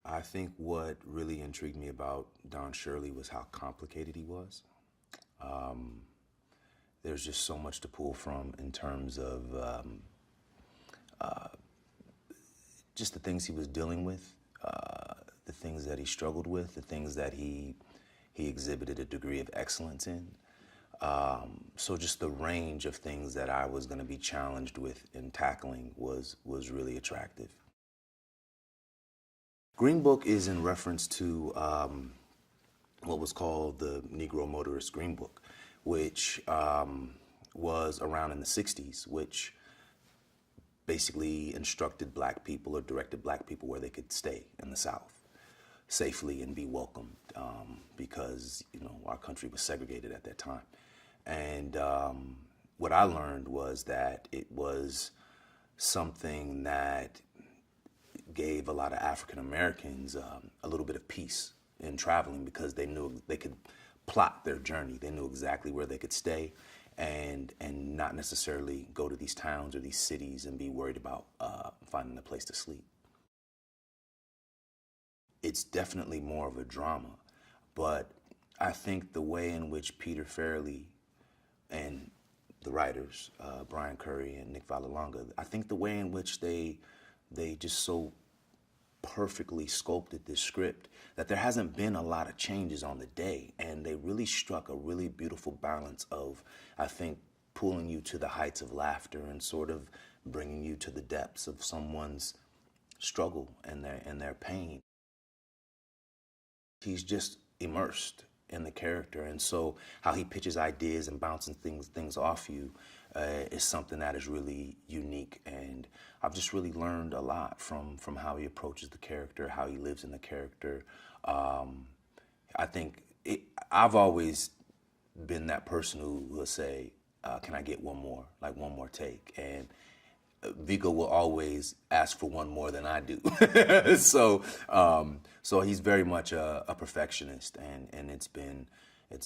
I think what really intrigued me about Don Shirley was how complicated he was. There's just so much to pull from in terms of just the things he was dealing with, the things that he struggled with, the things that he exhibited a degree of excellence in. So just the range of things that I was going to be challenged with in tackling was really attractive. Green Book is in reference to what was called the Negro Motorist Green Book, which was around in the 60s, which basically instructed black people or directed black people where they could stay in the South safely and be welcomed, because our country was segregated at that time. And what I learned was that it was something that gave a lot of African Americans a little bit of peace in traveling, because they knew they could plot their journey. They knew exactly where they could stay and not necessarily go to these towns or these cities and be worried about finding a place to sleep. It's definitely more of a drama, but I think the way in which Peter Farrelly and the writers, Brian Curry and Nick Vallelonga, I think the way in which they just so perfectly sculpted this script that there hasn't been a lot of changes on the day, and they really struck a really beautiful balance of, I think, pulling you to the heights of laughter and sort of bringing you to the depths of someone's struggle and their pain. He's just immersed in the character, and so how he pitches ideas and bouncing things off you is something that is really unique. And I've just really learned a lot from how he approaches the character, how he lives in the character. I think I've always been that person who will say, "Can I get one more, like one more take?" And Vigo will always ask for one more than I do. So he's very much a perfectionist, and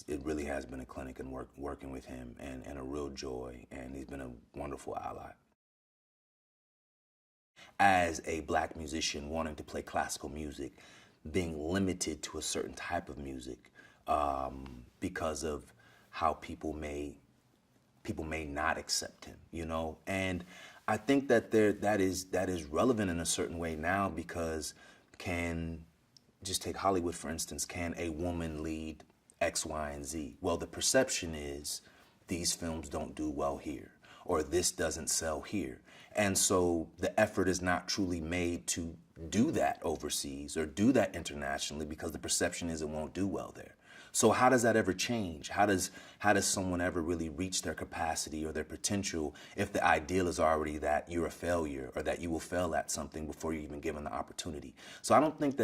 it really has been a clinic and working with him, and a real joy, and he's been a wonderful ally. As a black musician wanting to play classical music, being limited to a certain type of music because of how people may not accept him, and I think that that is relevant in a certain way now, because just take Hollywood for instance, can a woman lead X, Y, and Z? Well, the perception is these films don't do well here, or this doesn't sell here. And so the effort is not truly made to do that overseas or do that internationally, because the perception is it won't do well there. So how does that ever change? How does someone ever really reach their capacity or their potential if the ideal is already that you're a failure, or that you will fail at something before you're even given the opportunity? So I don't think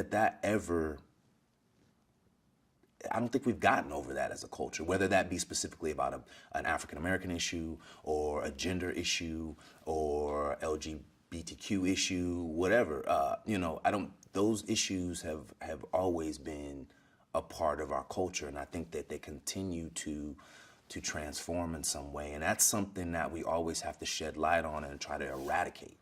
I don't think we've gotten over that as a culture, whether that be specifically about an African-American issue or a gender issue or LGBTQ issue, whatever. Those issues have always been a part of our culture, and I think that they continue to transform in some way, and that's something that we always have to shed light on and try to eradicate.